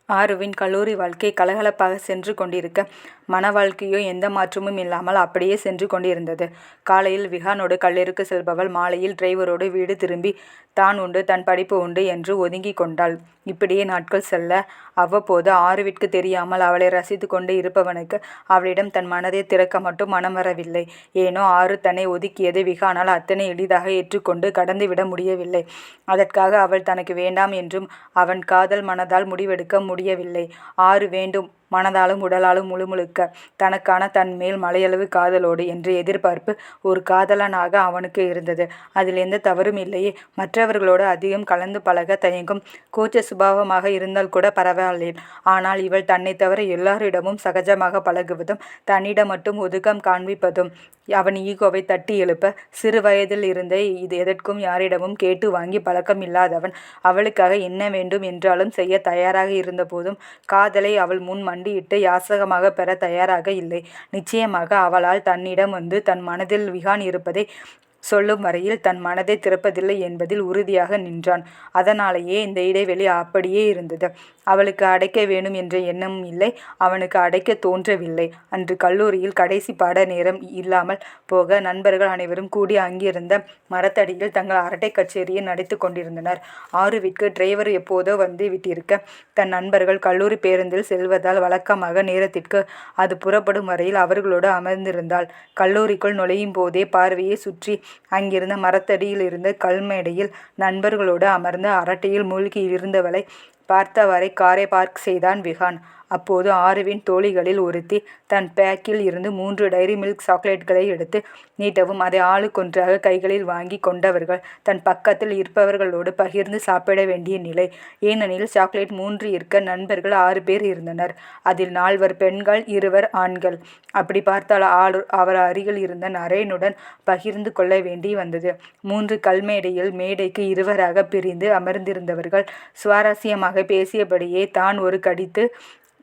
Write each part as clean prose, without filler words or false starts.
ஆருவின் கல்லூரி வாழ்க்கை கலகலப்பாக சென்று கொண்டிருக்க, மன வாழ்க்கையோ எந்த மாற்றமும் இல்லாமல் அப்படியே சென்று கொண்டிருந்தது. காலையில் விஹானோடு கல்லூரிக்கு செல்பவள் மாலையில் டிரைவரோடு வீடு திரும்பி தான் உண்டு தன் படிப்பு உண்டு என்று ஒதுங்கி கொண்டாள். இப்படியே நாட்கள் செல்ல, அவ்வப்போது ஆருவிற்கு தெரியாமல் அவளை ரசித்து கொண்டு இருப்பவனுக்கு அவளிடம் தன் மனதை திறக்க மட்டும் மனம் வரவில்லை. ஏனோ ஆரு தன்னை ஒதுக்கியது விஹானால் அத்தனை எளிதாக ஏற்றுக்கொண்டு கடந்துவிட முடியவில்லை. அதற்காக அவள் தனக்கு வேண்டாம் என்றும் அவன் காதல் மனதால் முடிவெடுக்க முடியவில்லை. ஆரு வேண்டும், மனதாலும் உடலாலும் முழுமுழுக்க தனக்கான தன் மேல் மலையளவு காதலோடு என்ற எதிர்பார்ப்பு ஒரு காதலனாக அவனுக்கு இருந்தது. அதில் எந்த தவறும் இல்லையே. மற்றவர்களோடு அதிகம் கலந்து பழக தயங்கும் கூச்ச சுபாவமாக இருந்தால் கூட பரவாயில்லை. ஆனால் இவள் தன்னை தவிர எல்லாரிடமும் சகஜமாக பழகுவதும் தன்னிடம் மட்டும் ஒதுக்கம் காண்பிப்பதும் அவன் ஈகோவை தட்டி எழுப்ப, சிறு வயதில் இருந்தே இது எதற்கும் யாரிடமும் கேட்டு வாங்கி பழக்கம் இல்லாதவன் அவளுக்காக என்ன வேண்டும் என்றாலும் செய்ய தயாராக இருந்த போதும் காதலை அவள் முன் மண்டியிட்டு யாசகமாக பெற தயாராக இல்லை. நிச்சயமாக அவளால் தன்னிடம் வந்து தன் மனதில் விஹான் இருப்பதை சொல்லும் வரையில் தன் மனதை திறப்பதில்லை என்பதில் உறுதியாக நின்றான். அதனாலேயே இந்த இடைவெளி அப்படியே இருந்தது. அவளுக்கு அடைக்க வேணும் என்ற எண்ணமும் இல்லை, அவனுக்கு அடைக்க தோன்றவில்லை. அன்று கல்லூரியில் கடைசி பாட நேரம் இல்லாமல் போக நண்பர்கள் அனைவரும் கூடி அங்கிருந்த மரத்தடியில் தங்கள் அரட்டை கச்சேரியை நடத்தி கொண்டிருந்தனர். ஆருவிற்கு டிரைவர் எப்போதோ வந்து விட்டிருக்க, தன் நண்பர்கள் கல்லூரி பேருந்தில் செல்வதால் வழக்கமாக நேரத்திற்கு அது புறப்படும் வரையில் அவர்களோடு அமர்ந்திருந்தாள். கல்லூரிக்குள் நுழையும் போதே பார்வையை சுற்றி அங்கிருந்த மரத்தடியில் இருந்த கல்மேடையில் நண்பர்களோடு அமர்ந்து அரட்டையில் மூழ்கி இருந்தவளை பார்த்தவரை காரை பார்க் செய்தான் விஹான். அப்போது ஆருவின் தோழிகளில் ஒருத்தி தன் பேக்கில் இருந்து 3 டைரி மில்க் சாக்லேட்களை எடுத்து நீட்டவும் அதை ஆளுக்கொன்றாக கைகளில் வாங்கி கொண்டவர்கள் தன் பக்கத்தில் இருப்பவர்களோடு பகிர்ந்து சாப்பிட வேண்டிய நிலை. ஏனெனில் சாக்லேட் 3 இருக்க நண்பர்கள் 6 பேர் இருந்தனர். அதில் 4 பெண்கள், 2 ஆண்கள். அப்படி பார்த்தால் அவர் அருகில் இருந்த நரேனுடன் பகிர்ந்து கொள்ள வேண்டி வந்தது. 3 கல்மேடையில் மேடைக்கு இருவராக பிரிந்து அமர்ந்திருந்தவர்கள் சுவாரஸ்யமாக பேசியபடியே தான் ஒரு கடித்து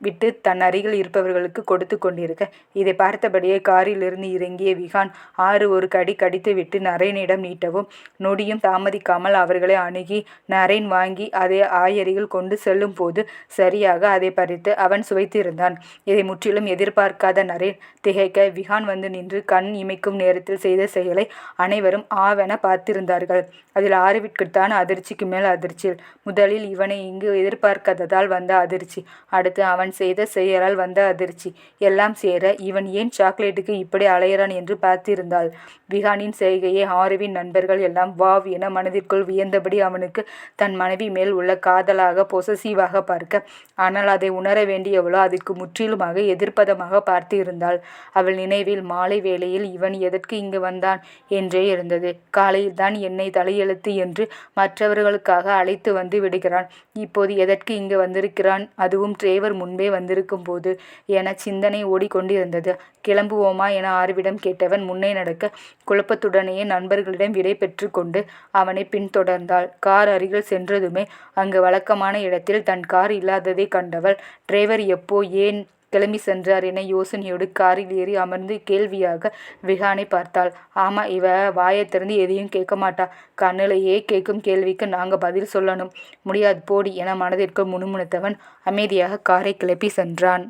விட்டு தன் அருகில் இருப்பவர்களுக்கு கொடுத்து கொண்டிருக்க, இதை பார்த்தபடியே காரிலிருந்து இறங்கிய விஹான் ஆறு ஒரு கடி கடித்து விட்டு நரேனிடம் நீட்டவும், நொடியும் தாமதிக்காமல் அவர்களை அணுகி நரேன் வாங்கி அதை ஆயருகில் கொண்டு செல்லும் போது சரியாக அதை பறித்து அவன் சுவைத்திருந்தான். இதை முற்றிலும் எதிர்பார்க்காத நரேன் திகைக்க விஹான் வந்து நின்று கண் இமைக்கும் நேரத்தில் செய்த செயலை அனைவரும் ஆவென பார்த்திருந்தார்கள். அதில் ஆருவிற்குத்தான் அதிர்ச்சிக்கு மேல் அதிர்ச்சி. முதலில் இவனை இங்கு எதிர்பார்க்காததால் வந்த அதிர்ச்சி, அடுத்து அவன் செய்த செயலால் வந்த அதிர்ச்சி, எல்லாம் சேர இவன் ஏன் சாக்லேட்டுக்கு இப்படி அலையிறான் என்று பார்த்திருந்தாள். விஹானின் செய்கையை ஆருவின் நண்பர்கள் எல்லாம் வாவ் என மனதிற்குள் வியந்தபடி அவனுக்கு தன் மனைவி மேல் உள்ள காதலாக பொசசிவாக பார்க்க, ஆனால் அதை உணர வேண்டியவளோ அதற்கு முற்றிலுமாக எதிர்ப்பதமாக பார்த்து இருந்தாள். அவள் நினைவில் மாலை வேளையில் இவன் எதற்கு இங்கு வந்தான் என்றே இருந்தது. காலையில் தான் என்னை தலையெழுத்து என்று மற்றவர்களுக்காக அழைத்து வந்து விடுகிறான், இப்போது எதற்கு இங்கு வந்திருக்கிறான், அதுவும் டிரைவர் முன்பே வந்திருக்கும் போது என சிந்தனை ஓடிக்கொண்டிருந்தது. கிளம்புவோமா என ஆர்விடம் கேட்டவன் முன்னே நடக்க குழப்பத்துடனேயே நண்பர்களிடம் விடை பெற்று கொண்டு அவனை பின்தொடர்ந்தாள். கார் அருகில் சென்றதுமே அங்கு வழக்கமான இடத்தில் தன் கார் இல்லாததை கண்டவள் டிரைவர் எப்போ ஏன் கிளம்பி சென்றார் என யோசனையோடு காரில் ஏறி அமர்ந்து கேள்வியாக விஹானை பார்த்தாள். ஆமா, இவ வாயை திறந்து எதையும் கேட்க மாட்டா, கண்ணிலேயே கேட்கும் கேள்விக்கு நாங்க பதில் சொல்லணும். முடியாது போடி என மனதிற்குள் முணுமுணுத்தவன் அமைதியாக காரை கிளப்பி சென்றான்.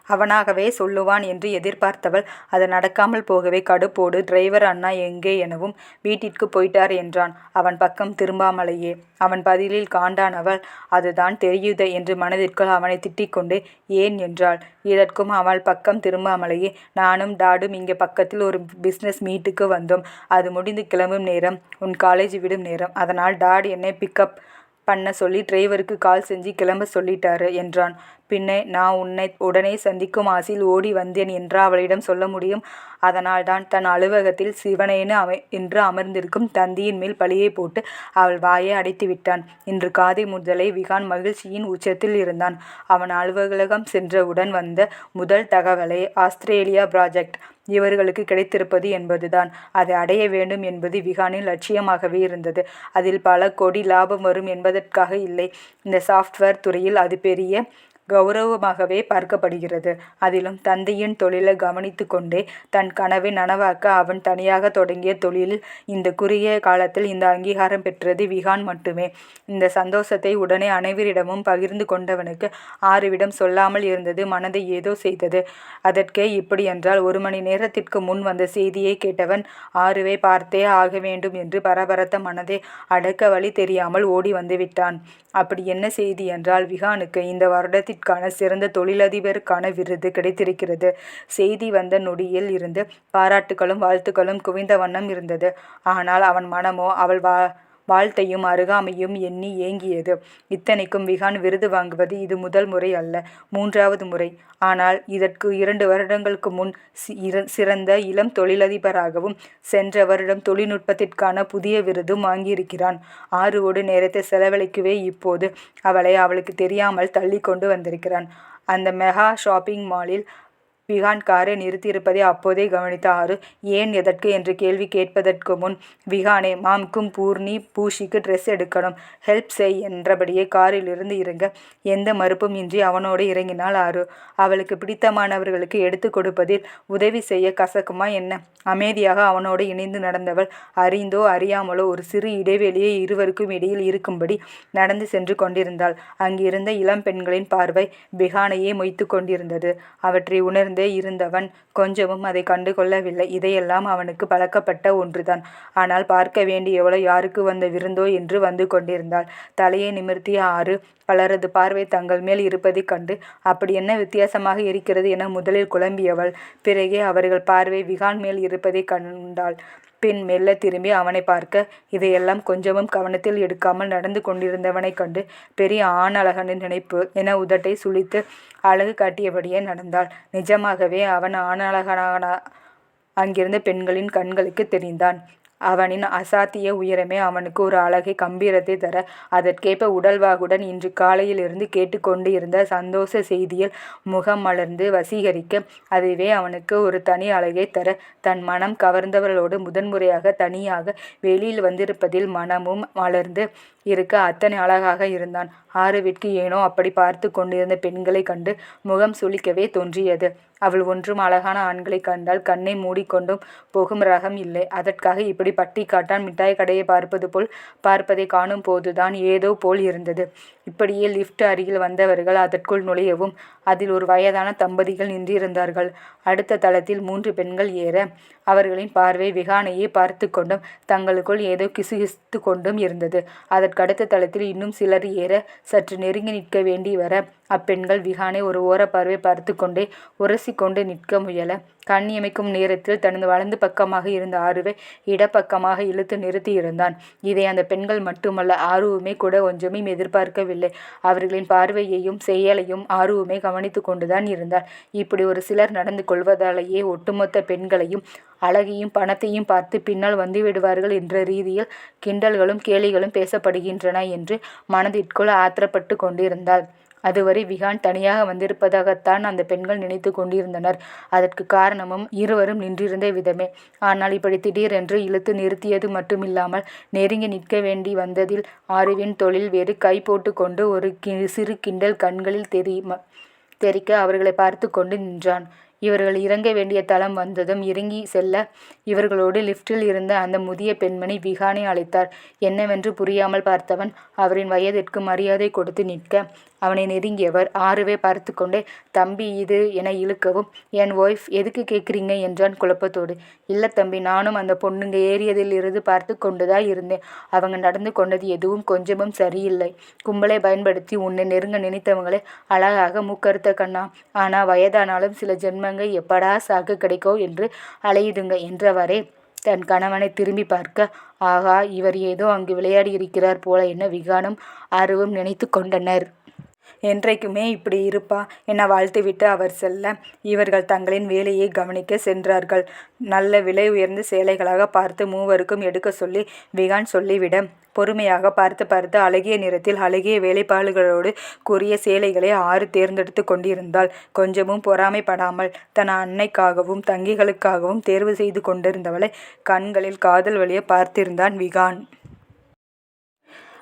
அவனாகவே சொல்லுவான் என்று எதிர்பார்த்தவள் அது நடக்காமல் போகவே கடுப்போடு டிரைவர் அண்ணா எங்கே எனவும் வீட்டிற்கு போயிட்டார் என்றான். அவன் பக்கம் திரும்பாமலேயே. அவன் பதிலில் காண்டானவள் அதுதான் தெரியுதே என்று மனதிற்குள் அவனை திட்டிக்கொண்டு ஏன் என்றாள். இதற்கும் அவள் பக்கம் திரும்பாமலேயே நானும் டாடும் இங்கே பக்கத்தில் ஒரு பிஸ்னஸ் மீட்டுக்கு வந்தோம், அது முடிந்து கிளம்பும் நேரம், உன் காலேஜ் விடும் நேரம், அதனால் டாட் என்னை பிக்கப் பண்ண சொல்லி டிரைவருக்கு கால் செஞ்சு கிளம்ப சொல்லிட்டாரு என்றான். பின்னே நான் உன்னை உடனே சந்திக்கும் ஆசையில் ஓடி வந்தேன் என்றா அவளிடம் சொல்ல முடியும்? அதனால்தான் தன் அலுவலகத்தில் சிவனேனு என்று அமர்ந்திருக்கும் தந்தியின் மேல் பழியை போட்டு அவள் வாயை அடைத்து விட்டான். இன்று காதை முதலை விஹான் மகிழ்ச்சியின் உச்சத்தில் இருந்தான். அவன் அலுவலகம் சென்றவுடன் வந்த முதல் தகவலை ஆஸ்திரேலியா ப்ராஜெக்ட் இவர்களுக்கு கிடைத்திருப்பது என்பதுதான். அதை அடைய வேண்டும் என்பது விஹானின் லட்சியமாகவே இருந்தது. அதில் பல கோடி லாபம் வரும் என்பதற்காக இல்லை. இந்த சாஃப்ட்வேர் துறையில் அது பெரிய கௌரவமாகவே பார்க்கப்படுகிறது. அதிலும் தந்தையின் தொழிலை கவனித்து கொண்டே தன் கனவை நனவாக்க அவன் தனியாக தொடங்கிய தொழிலில் இந்த குறுகிய காலத்தில் இந்த அங்கீகாரம் பெற்றது விகான் மட்டுமே. இந்த சந்தோஷத்தை உடனே அனைவரிடமும் பகிர்ந்து கொண்டவனுக்கு ஆருவிடம் சொல்லாமல் இருந்தது மனதை ஏதோ செய்தது. அதற்கே இப்படி என்றால் 1 மணி நேரத்திற்கு முன் வந்த செய்தியை கேட்டவன் ஆருவை பார்த்தே ஆக வேண்டும் என்று பரபரத்த மனதை அடக்க வழி தெரியாமல் ஓடி வந்து விட்டான். அப்படி என்ன செய்தி என்றால், விகானுக்கு இந்த வருடத்திற்கான சிறந்த தொழிலதிபருக்கான விருது கிடைத்திருக்கிறது. செய்தி வந்த நொடியில் இருந்து பாராட்டுகளும் வாழ்த்துக்களும் குவிந்த வண்ணம் இருந்தது. ஆனால் அவன் மனமோ அவள் வாழ்த்தையும் அருகாமையும் எண்ணி ஏங்கியது. இத்தனைக்கும் விகான் விருது வாங்குவது இது முதல் முறை அல்ல, 3வது முறை. ஆனால் இதற்கு 2 வருடங்களுக்கு முன் சிறந்த இளம் தொழிலதிபராகவும் சென்ற வருடம் தொழில்நுட்பத்திற்கான புதிய விருதும் வாங்கியிருக்கிறான். ஆருவோடு நேரத்தை செலவழிக்கவே இப்போது அவளுக்கு தெரியாமல் தள்ளி கொண்டு வந்திருக்கிறான். அந்த மெகா ஷாப்பிங் மாலில் விகான் காரை நிறுத்தியிருப்பதை அப்போதே கவனித்த ஆரு ஏன் எதற்கு என்று கேள்வி கேட்பதற்கு முன், விகானே, மாம்க்கும் பூஷிக்கு ட்ரெஸ் எடுக்கணும், ஹெல்ப் செய் என்றபடியே காரிலிருந்து இறங்க எந்த மறுப்பும் இன்றி அவனோடு இறங்கினாள் ஆரு. அவளுக்கு பிடித்தமானவர்களுக்கு எடுத்து கொடுப்பதில் உதவி செய்ய கசக்குமா என்ன? அமைதியாக அவனோடு இணைந்து நடந்தவள் அறிந்தோ அறியாமலோ ஒரு சிறு இடைவெளியை இருவருக்கும் இடையில் இருக்கும்படி நடந்து சென்று கொண்டிருந்தாள். அங்கிருந்த இளம் பெண்களின் பார்வை விகானையே மொய்த்து கொண்டிருந்தது. அவற்றை உணர்ந்தே இருந்தவன் கொஞ்சமும் அதை கண்டு கொள்ளவில்லை. இதையெல்லாம் அவனுக்கு பழக்கப்பட்ட ஒன்றுதான். ஆனால் பார்க்க வேண்டியவளோ யாருக்கு வந்த விருந்தோ என்று வந்து கொண்டிருந்தாள். தலையை நிமிர்த்திய ஆறு பலரது பார்வை தங்கள் மேல் இருப்பதைக் கண்டு அப்படி என்ன வித்தியாசமாக இருக்கிறது என முதலில் குழம்பியவள். பிறகே அவர்கள் பார்வை விகான் மேல் இருப்பதை கண்டாள். பின் மெல்ல திரும்பி அவனை பார்க்க இதையெல்லாம் கொஞ்சமும் கவனத்தில் எடுக்காமல் நடந்து கொண்டிருந்தவனை கண்டு பெரிய ஆண் அழகனின் நினைப்பு என உதட்டை சுளித்து அழகு காட்டியபடியே நடந்தாள். நிஜமாகவே அவன் ஆணழகனான அங்கிருந்த பெண்களின் கண்களுக்கு தெரிந்தான். அவனின் அசாத்திய உயரமே அவனுக்கு ஒரு அழகை கம்பீரத்தை தர, அதற்கேற்ப உடல்வாகுடன் இன்று காலையிலிருந்து கேட்டுக்கொண்டு இருந்த சந்தோஷ செய்தியில் முகம் மலர்ந்து வசீகரிக்க, அதுவே அவனுக்கு ஒரு தனி அழகை தர, தன் மனம் கவர்ந்தவர்களோடு முதன்முறையாக தனியாக வெளியில் வந்திருப்பதில் மனமும் மலர்ந்து இருக்க அத்தனை அழகாக இருந்தான். ஆருவிற்கு ஏனோ அப்படி பார்த்து கொண்டிருந்த பெண்களை கண்டு முகம் சுளிக்கவே தோன்றியது. அவள் ஒன்றும் அழகான ஆண்களை கண்டால் கண்ணை மூடிக்கொண்டும் போகும் ரகம் இல்லை. அதற்காக இப்படி பட்டி காட்டான் மிட்டாய் கடையை பார்ப்பது போல் பார்ப்பதை காணும் போதுதான் ஏதோ போல் இருந்தது. இப்படியே லிஃப்ட் அருகில் வந்தவர்கள் அதற்குள் நுழையவும் அதில் ஒரு வயதான தம்பதிகள் நின்றிருந்தார்கள். அடுத்த தளத்தில் 3 பெண்கள் ஏற அவர்களின் பார்வை விகானையே பார்த்து கொண்டும் தங்களுக்குள் ஏதோ கிசுகிசுத்து கொண்டும் இருந்தது. அதற்கடுத்த தளத்தில் இன்னும் சிலர் ஏற சற்று நெருங்கி நிற்க வேண்டி வர அப்பெண்கள் விகானை ஒரு ஓரப்பார்வை பார்த்து கொண்டே உரசி கொண்டு நிற்க முயல, கண்ணியமைக்கும் நேரத்தில் தனது வலது பக்கமாக இருந்த ஆருவை இடப்பக்கமாக இழுத்து நிறுத்தியிருந்தான். இதை அந்த பெண்கள் மட்டுமல்ல, ஆருவுமே கூட கொஞ்சமே எதிர்பார்க்கவில்லை. அவர்களின் பார்வையையும் செயலையும் ஆருவுமே கவனித்து கொண்டுதான் இருந்தார். இப்படி ஒரு சிலர் நடந்து கொள்வதாலேயே ஒட்டுமொத்த பெண்களையும் அழகையும் பணத்தையும் பார்த்து பின்னால் வந்துவிடுவார்கள் என்ற ரீதியில் கிண்டல்களும் கேலிகளும் பேசப்படுகின்றன என்று மனதிற்குள் ஆத்திரப்பட்டு கொண்டிருந்தாள். அதுவரை விகான் தனியாக வந்திருப்பதாகத்தான் அந்த பெண்கள் நினைத்து கொண்டிருந்தனர். அதற்கு காரணமும் இருவரும் நின்றிருந்த விதமே. ஆனால் இப்படி திடீரென்று இழுத்து நிறுத்தியது மட்டுமில்லாமல் நெருங்கி நிற்க வேண்டி வந்ததில் ஆருவின் தொழில் வேறு கை போட்டு கொண்டு ஒரு சிறு கிண்டல் கண்களில் தெரிக்க அவர்களை பார்த்து கொண்டு நின்றான். இவர்கள் இறங்க வேண்டிய தளம் வந்ததும் இறங்கி செல்ல இவர்களோடு லிஃப்டில் இருந்த அந்த முதிய பெண்மணி விகானை அழைத்தார். என்னவென்று புரியாமல் பார்த்தவன் அவரின் வயதிற்கு மரியாதை கொடுத்து நிற்க, அவனை நெருங்கியவர் ஆருவே பார்த்து கொண்டே, தம்பி இது என இழுக்கவும், என் ஒய்ஃப் எதுக்கு கேட்குறீங்க என்றான் குழப்பத்தோடு. இல்லை தம்பி, நானும் அந்த பொண்ணுங்க ஏறியதிலிருந்து பார்த்து கொண்டுதான் இருந்தேன். அவங்க நடந்து கொண்டது எதுவும் கொஞ்சமும் சரியில்லை. கும்பலை பயன்படுத்தி உன்னை நெருங்க நினைத்தவங்களே அழகாக மூக்கறுத்த கண்ணா. ஆனால் வயதானாலும் சில ஜென்மங்க எப்படா சாக்கு கிடைக்கும் என்று அலையுதுங்க என்றவரே தன் கணவனை திரும்பி பார்க்க, ஆகா, இவர் ஏதோ அங்கு விளையாடி இருக்கிறார் போல என விகானும் ஆருவும் நினைத்து கொண்டனர். என்றைக்குமே இப்படி இருப்பா என வாழ்த்துவிட்டு அவர் செல்ல இவர்கள் தங்களின் வேலையை கவனிக்க சென்றார்கள். நல்ல விலை உயர்ந்த சேலைகளாக பார்த்து மூவருக்கும் எடுக்க சொல்லி விகான் சொல்லிவிட பொறுமையாக பார்த்து அழகிய நிறத்தில் அழகிய வேலைப்பாடுகளோடு கூறிய சேலைகளை ஆறு தேர்ந்தெடுத்து கொண்டிருந்தாள். கொஞ்சமும் பொறாமைப்படாமல் தன் அன்னைக்காகவும் தங்கிகளுக்காகவும் தேர்வு செய்து கொண்டிருந்தவளை கண்களில் காதல் வழிய பார்த்திருந்தான் விகான்.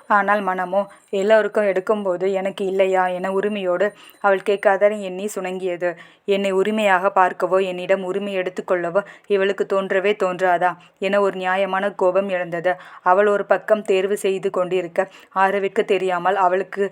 ஆனால் மனமோ எல்லோருக்கும் எடுக்கும்போது எனக்கு இல்லையா என உரிமையோடு அவள் கேட்காதனை எண்ணி சுணங்கியது. என்னை உரிமையாக பார்க்கவோ என்னிடம் உரிமை எடுத்துக்கொள்ளவோ இவளுக்கு தோன்றவே தோன்றாதா என ஒரு நியாயமான கோபம் எழுந்தது. அவள் ஒரு பக்கம் தேர்வு செய்து கொண்டிருக்க ஆரவிற்கு தெரியாமல் அவளுக்கு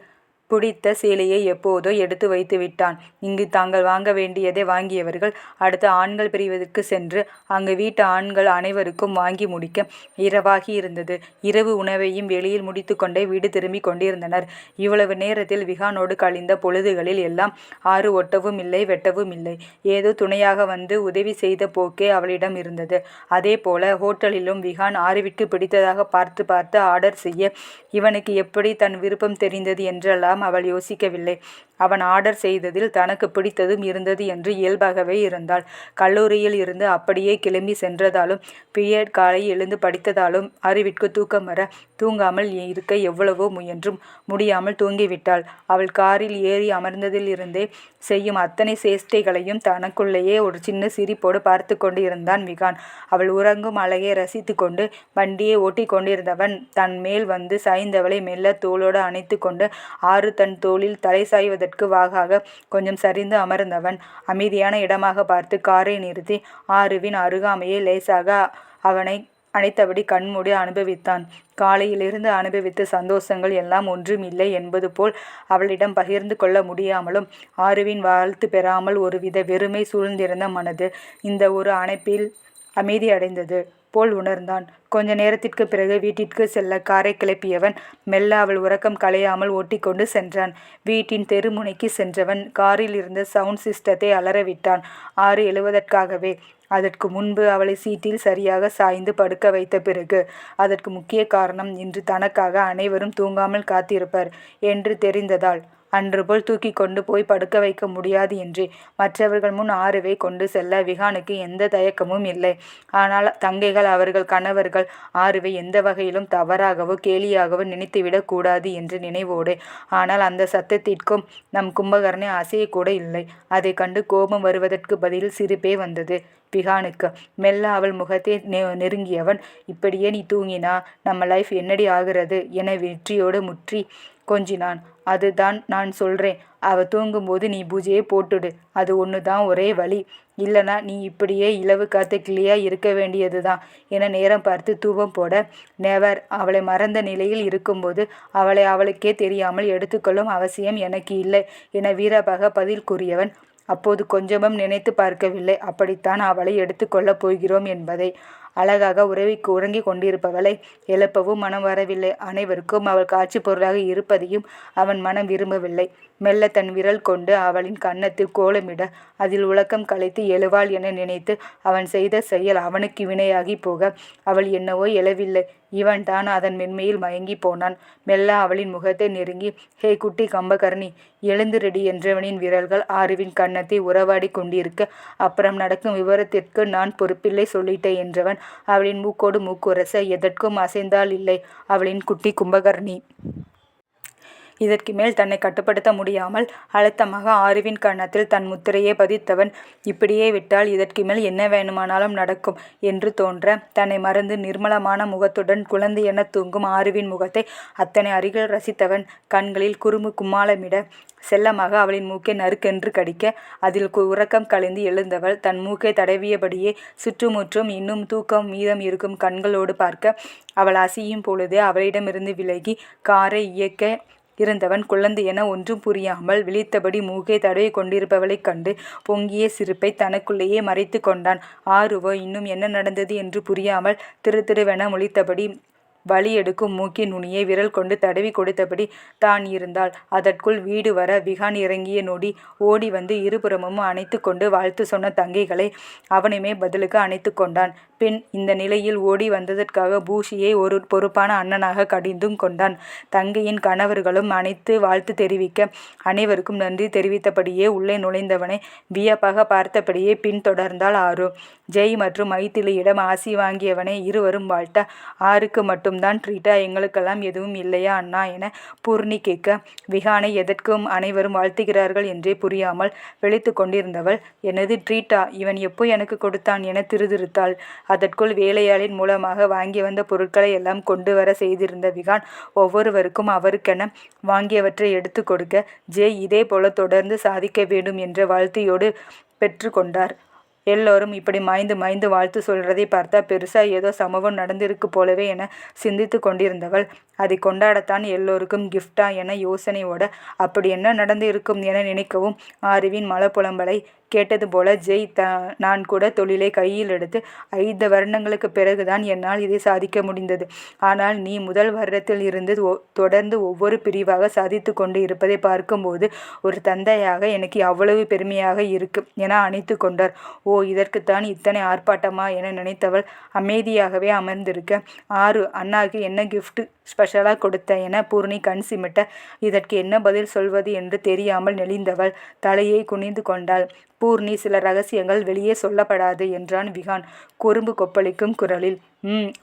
பிடித்த சேலையை எப்போதோ எடுத்து வைத்து விட்டான். இங்கு தாங்கள் வாங்க வேண்டியதை வாங்கியவர்கள் அடுத்த ஆண்கள் பிரிவதற்கு சென்று அங்கு வீட்டு ஆண்கள் அனைவருக்கும் வாங்கி முடிக்க இரவாகி இருந்தது. இரவு உணவையும் வெளியில் முடித்து கொண்டே வீடு திரும்பி கொண்டிருந்தனர். இவ்வளவு நேரத்தில் விஹானோடு கழிந்த பொழுதுகளில் எல்லாம் ஆறு ஒட்டவும் இல்லை, வெட்டவும் இல்லை. ஏதோ துணையாக வந்து உதவி செய்த போக்கே அவளிடம் இருந்தது. அதே போல ஹோட்டலிலும் விஹான் ஆறுவிற்கு பிடித்ததாக பார்த்து பார்த்து ஆர்டர் செய்ய இவனுக்கு எப்படி தன் விருப்பம் தெரிந்தது என்றெல்லாம் அவள் யோசிக்கவில்லை. அவன் ஆர்டர் செய்ததில் தனக்கு பிடித்ததும் இருந்தது என்று இயல்பாகவே இருந்தாள். கல்லூரியில் இருந்து அப்படியே கிளம்பி சென்றதாலும் பிரியட் காலை எழுந்து படித்ததாலும் அறிவிற்கு தூக்கம் வர தூங்காமல் இருக்க எவ்வளவோ முயன்றும் முடியாமல் தூங்கிவிட்டாள். அவள் காரில் ஏறி அமர்ந்ததிலிருந்தே செய்யும் அத்தனை சேஷ்டைகளையும் தனக்குள்ளேயே ஒரு சின்ன சிரிப்போடு பார்த்து கொண்டு இருந்தான் விகான். அவள் உறங்கும் அழகை ரசித்து கொண்டு வண்டியை ஓட்டி கொண்டிருந்தவன் தன் மேல் வந்து சாய்ந்தவளை மெல்ல தோளோடு அணைத்து கொண்டு ஆறு தன் தோளில் தலை சாய்வதற்கு வாகாக கொஞ்சம் சரிந்து அமர்ந்தவன் அமைதியான இடமாக பார்த்து காரை நிறுத்தி ஆறுவின் அருகாமையை லேசாக அவனை அணைத்தபடி கண்மூடி அனுபவித்தான். காலையிலிருந்து அனுபவித்த சந்தோஷங்கள் எல்லாம் ஒன்றும் இல்லை என்பது போல் அவளிடம் பகிர்ந்து கொள்ள முடியாமலும் ஆறுவின் வாழ்த்து பெறாமல் ஒருவித வெறுமை சூழ்ந்திருந்த மனது இந்த ஒரு அணைப்பில் அமைதி அடைந்தது போல் உணர்ந்தான். கொஞ்ச நேரத்திற்கு பிறகு வீட்டிற்கு செல்ல காரை கிளப்பியவன் மெல்ல அவள் உறக்கம் கலையாமல் ஓட்டிக்கொண்டு சென்றான். வீட்டின் தெருமுனைக்கு சென்றவன் காரில் இருந்த சவுண்ட் சிஸ்டத்தை அலறவிட்டான். ஆறு எழுவதற்காகவே. அதற்கு முன்பு அவளை சீட்டில் சரியாக சாய்ந்து படுக்க வைத்த பிறகு. அதற்கு முக்கிய காரணம் இன்று தனக்காக அனைவரும் தூங்காமல் காத்திருப்பர் என்று தெரிந்ததால். அன்று போல் தூக்கி கொண்டு போய் படுக்க வைக்க முடியாது என்று மற்றவர்கள் முன் ஆறுவை கொண்டு செல்ல விகானுக்கு எந்த தயக்கமும் இல்லை. ஆனால் தங்கைகள் அவர்கள் கணவர்கள் ஆறுவை எந்த வகையிலும் தவறாகவோ கேலியாகவோ நினைத்துவிடக் கூடாது என்ற நினைவோடு. ஆனால் அந்த சத்தத்திற்கும் நம் கும்பகர்ணை அசையக்கூட இல்லை. அதை கண்டு கோபம் வருவதற்கு பதில் சிரிப்பே வந்தது விகானுக்கு. மெல்ல அவள் முகத்தை நெருங்கியவன் இப்படியே நீ தூங்கினா நம்ம லைஃப் என்னடி ஆகிறது என வெற்றியோடு முற்றி கொஞ்சினான். அதுதான் நான் சொல்கிறேன். அவள் தூங்கும்போது நீ பூஜையை போட்டுடு. அது ஒன்று தான் ஒரே வழி. இல்லைனா நீ இப்படியே இலவு காத்த கிளியா இருக்க வேண்டியது தான் என நேரம் பார்த்து தூபம் போட. நெவர். அவளை மறந்த நிலையில் இருக்கும்போது அவளை அவளுக்கே தெரியாமல் எடுத்துக்கொள்ளும் அவசியம் எனக்கு இல்லை என வீரபாக பதில் கூறியவன் அப்போது கொஞ்சமும் நினைத்து பார்க்கவில்லை அப்படித்தான் அவளை எடுத்துக்கொள்ளப் போகிறோம் என்பதை. அழகாக உறங்கி கொண்டிருப்பவளை எழுப்பவும் மனம் வரவில்லை. அனைவருக்கும் அவள் காட்சி பொருளாக இருப்பதையும் அவன் மனம் விரும்பவில்லை. மெல்ல தன் விரல் கொண்டு அவளின் கன்னத்தில் கோலமிட அதில் உலக்கம் கலைத்து எழுவாள் என நினைத்து அவன் செய்த செயல் அவனுக்கு வினையாகி போக அவள் என்னவோ எழவில்லை. இவன் தான் அதன் மென்மையில் மயங்கி போனான். மெல்ல அவளின் முகத்தை நெருங்கி ஹே குட்டி கம்பகர்ணி எழுந்து ரெடி என்றவனின் விரல்கள் ஆறுவின் கன்னத்தை உறவாடி கொண்டிருக்க அப்புறம் நடக்கும் விவரத்திற்கு நான் பொறுப்பில்லை சொல்லிட்டேன் என்றவன் அவளின் மூக்கோடு மூக்குரச எதற்கும் அசைந்தால் இல்லை அவளின் குட்டி கும்பகர்ணி. இதற்கு மேல் தன்னை கட்டுப்படுத்த முடியாமல் அழுத்தமாக ஆறுவின் கன்னத்தில் தன் முத்திரையை பதித்தவன் இப்படியே விட்டால் இதற்கு மேல் என்ன வேணுமானாலும் நடக்கும் என்று தோன்ற தன்னை மறந்து நிர்மலமான முகத்துடன் குழந்தை என தூங்கும் ஆறுவின் முகத்தை அத்தனை அருகில் ரசித்தவன் கண்களில் குறும்பு கும்மாளமிட செல்லமாக அவளின் மூக்கை நறுக்கென்று கடிக்க அதில் உறக்கம் கலைந்து எழுந்தவள் தன் மூக்கை தடவியபடியே சுற்றுமுற்றும் இன்னும் தூக்கம் மீதம் இருக்கும் கண்களோடு பார்க்க அவள் அசையும் பொழுதே அவளிடமிருந்து விலகி காரை இயக்க இருந்தவன் குழந்தை என ஒன்றும் புரியாமல் விழித்தபடி மூக்கை தடவி கொண்டிருப்பவளைக் கண்டு பொங்கிய சிரிப்பை தனக்குள்ளேயே மறைத்து கொண்டான். ஆறுவோ இன்னும் என்ன நடந்தது என்று புரியாமல் திருதிருவென முழித்தபடி வலி எடுக்கும் மூக்கின் நுனியை விரல் கொண்டு தடவி கொடுத்தபடி தான் இருந்தாள். அதற்குள் வீடு வர விகான் இறங்கிய நொடி ஓடி வந்து இருபுறமும் அணைத்து கொண்டு வாழ்த்து சொன்ன தங்கைகளை அவனுமே பதிலுக்கு அணைத்து கொண்டான். பின் இந்த நிலையில் ஓடி வந்ததற்காக பூஷியை ஒரு பொறுப்பான அண்ணனாக கடிந்தும் கொண்டான். தங்கையின் கணவர்களும் அனைத்து வாழ்த்து தெரிவிக்க அனைவருக்கும் நன்றி தெரிவித்தபடியே உள்ளே நுழைந்தவனை வியப்பாக பார்த்தபடியே பின் தொடர்ந்தாள் ஆறு. ஜெய் மற்றும் மைத்திலியிடம் ஆசி வாங்கியவனை இருவரும் வாழ்த்த ஆறுக்கு மட்டும்தான் ட்ரீட்டா எங்களுக்கெல்லாம் எதுவும் இல்லையா அண்ணா என பூர்ணி கேட்க விகானை எதற்கும் அனைவரும் வாழ்த்துகிறார்கள் என்றே புரியாமல் விழித்து கொண்டிருந்தவள் என்னது ட்ரீட்டா இவன் எப்போ எனக்கு கொடுத்தான் என திருதிருத்தாள். அதற்குள் வேலையாளின் மூலமாக வாங்கி வந்த பொருட்களை எல்லாம் கொண்டு வர செய்திருந்த விகான் ஒவ்வொருவருக்கும் அவருக்கென வாங்கியவற்றை எடுத்து கொடுக்க ஜெய் இதே போல தொடர்ந்து சாதிக்க வேண்டும் என்ற வாழ்த்தையோடு பெற்று கொண்டார். எல்லோரும் இப்படி மாய்ந்து மாய்ந்து வாழ்த்து சொல்றதை பார்த்தா பெருசா ஏதோ சம்பவம் நடந்திருக்கு போலவே என சிந்தித்து கொண்டிருந்தவள் அதை கொண்டாடத்தான் எல்லோருக்கும் கிஃப்டா என யோசனையோட அப்படி என்ன நடந்து இருக்கும் என நினைக்கவும் ஆருவின் மலப்புலம்பலை கேட்டது போல ஜெய் நான் கூட தொழிலை கையில் எடுத்து 5 வருடங்களுக்கு பிறகுதான் என்னால் இதை சாதிக்க முடிந்தது. ஆனால் நீ முதல் வருடத்தில் இருந்து தொடர்ந்து ஒவ்வொரு பிரிவாக சாதித்து கொண்டு இருப்பதை பார்க்கும்போது ஒரு தந்தையாக எனக்கு அவ்வளவு பெருமையாக இருக்கு என அணைத்து கொண்டார். ஓ, இதற்குத்தான் இத்தனை ஆர்ப்பாட்டமா என நினைத்தவள் அமைதியாகவே அமர்ந்திருக்க ஆறு அண்ணாவுக்கு என்ன கிஃப்ட் ஸ்பெஷலாக கொடுத்த என பூர்ணி கண் சிமிட்ட இதற்கு என்ன பதில் சொல்வது என்று தெரியாமல் நெளிந்தவள் தலையை குனிந்து கொண்டாள். பூர்ணி, சில ரகசியங்கள் வெளியே சொல்லப்படாது என்றான் விகான் குறும்பு கொப்பளிக்கும் குரலில்.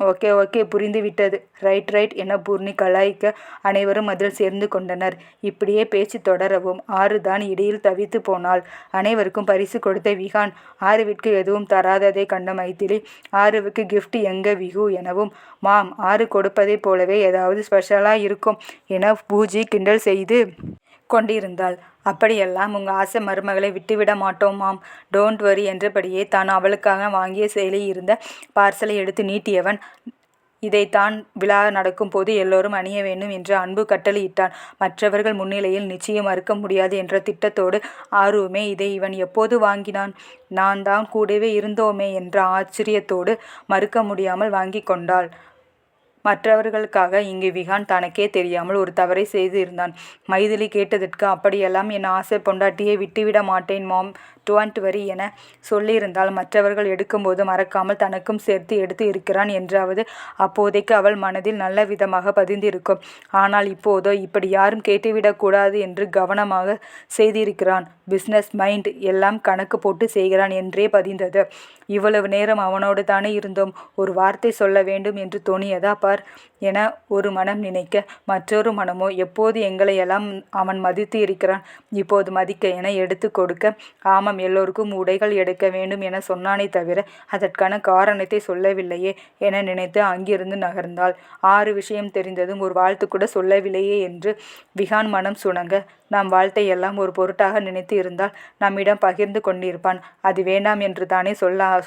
ஓகே ஓகே, புரிந்து விட்டது. ரைட் என பூர்ணி கலாய்க்க அனைவரும் அதில் சேர்ந்து கொண்டனர். இப்படியே பேச்சு தொடரவும் ஆறுதான் இடையில் தவித்து போனாள். அனைவருக்கும் பரிசு கொடுத்த விகான் ஆறுவிற்கு எதுவும் தராததை கண்ட மைத்திலி ஆறுவுக்கு கிஃப்ட் எங்க விகு எனவும் மாம் ஆறு கொடுப்பதை போலவே ஏதாவது ஸ்பெஷலா இருக்கும் என பூஜி கிண்டல் செய்து கொண்டிருந்தாள். அப்படியெல்லாம் உங்கள் ஆசை மருமகளை விட்டுவிட மாட்டோம் மாம், டோன்ட் வரி என்றபடியே தான் அவளுக்காக வாங்கிய செயலில் இருந்த பார்சலை எடுத்து நீட்டியவன் இதைத்தான் விழா நடக்கும் போது எல்லோரும் அணிய வேண்டும் என்று அன்பு கட்டளையிட்டான். மற்றவர்கள் முன்னிலையில் நிச்சயம் மறுக்க முடியாது என்ற திட்டத்தோடு ஆர்வமே இதை இவன் எப்போது வாங்கினான், நான் தான் கூடவே இருந்தோமே என்ற ஆச்சரியத்தோடு மறுக்க முடியாமல் வாங்கி கொண்டாள். மற்றவர்களுக்காக இங்கு விகான் தனக்கே தெரியாமல் ஒரு தவறை செய்து இருந்தான். மைதிலி கேட்டதற்கு அப்படியெல்லாம் என் ஆசை பொண்டாட்டியை விட்டுவிட மாட்டேன் மாம், டோன்ட் வரி என சொல்லியிருந்தால் மற்றவர்கள் எடுக்கும்போது மறக்காமல் தனக்கும் சேர்த்து எடுத்து இருக்கிறான் என்றாவது அப்போதைக்கு அவள் மனதில் நல்ல விதமாக பதிந்திருக்கும். ஆனால் இப்போதோ இப்படி யாரும் கேட்டுவிடக்கூடாது என்று கவனமாக செய்திருக்கிறான். பிஸ்னஸ் மைண்ட், எல்லாம் கணக்கு போட்டு செய்கிறான் என்றே பதிந்தது. இவ்வளவு நேரம் அவனோடு தானே இருந்தோம், ஒரு வார்த்தை சொல்ல வேண்டும் என்று தோணியதா பார் என ஒரு மனம் நினைக்க மற்றொரு மனமோ எப்போது எங்களையெல்லாம் அவன் மதித்து இருக்கிறான், இப்போது மதிக்க என எடுத்து கொடுக்க ஆமாம், எல்லோருக்கும் உடைகள் எடுக்க வேண்டும் என சொன்னானே தவிர அதற்கான காரணத்தை சொல்லவில்லையே என நினைத்து அங்கிருந்து நகர்ந்தாள். ஆறு விஷயம் தெரிந்ததும் ஒரு வாழ்த்து கூட சொல்லவில்லையே என்று விகான் மனம் சுணங்க நாம் வாழ்த்தையெல்லாம் ஒரு பொருட்டாக நினைத்து இருந்தால் நம்மிடம் பகிர்ந்து கொண்டிருப்பான். அது வேண்டாம் என்று தானே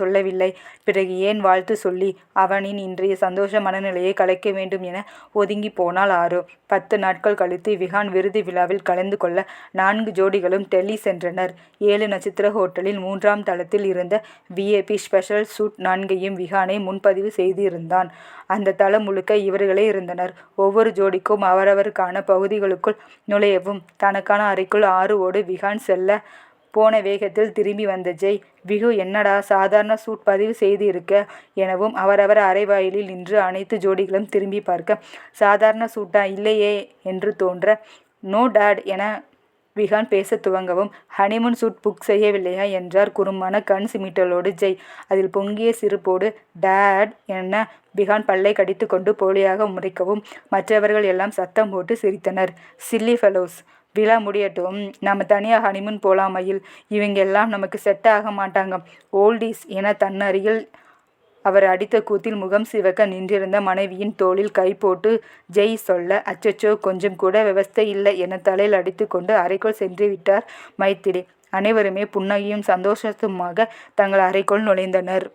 சொல்லவில்லை, பிறகு ஏன் வாழ்த்து சொல்லி அவனின் இன்றைய சந்தோஷ மனநிலையை கலைக்க வேண்டும் என ஒதுங்கி போனால் ஆறு. 10 நாட்கள் கழித்து விகான் விருது விழாவில் கலந்து கொள்ள 4 ஜோடிகளும் டெல்லி சென்றனர். 7 நட்சத்திர ஹோட்டலில் 3ஆம் தளத்தில் இருந்த VIP ஸ்பெஷல் சூட் 4ஐயும் விகானை முன்பதிவு செய்து இருந்தான். அந்த தளம் முழுக்க இவர்களே இருந்தனர். ஒவ்வொரு ஜோடிக்கும் அவரவருக்கான பகுதிகளுக்குள் நுழையவும் தனக்கான அறைக்குள் ஆறுவோடு விகான் செல்ல போன வேகத்தில் திரும்பி வந்த ஜெய், விகு என்னடா சாதாரண சூட் பதிவு செய்து இருக்க எனவும் அவரவர் அறைவாயிலில் நின்று அனைத்து ஜோடிகளும் திரும்பி பார்க்க சாதாரண சூட்டா இல்லையே என்று தோன்ற நோ டாட் என விகான் பேச துவங்கவும் ஹனிமூன் சூட் புக் செய்யவில்லையா என்றார் குறும்பான கண் சிமிட்டலோடு ஜெய். அதில் பொங்கிய சிரிப்போடு டேட் என விகான் பல்லை கடித்து கொண்டு போலியாக முறைக்கவும் மற்றவர்கள் எல்லாம் சத்தம் போட்டு சிரித்தனர். சில்லி ஃபெலோஸ், விழா முடியட்டும், நம்ம தனியாக ஹனிமூன் போலாம் மயில், இவங்க எல்லாம் நமக்கு செட் ஆக மாட்டாங்க ஓல்டிஸ் என தன்னருகில் அவர் அடித்த கூத்தில் முகம் சிவக்க நின்றிருந்த மனைவியின் தோளில் கை போட்டு ஜெய் சொல்ல அச்சச்சோ, கொஞ்சம் கூட விவஸ்தை இல்லை என தலையில் அடித்து கொண்டு அறைக்குள் சென்று விட்டார் மைத்திரி. அனைவருமே புன்னகையும் சந்தோஷத்துமாக தங்கள் அறைக்குள் நுழைந்தனர்.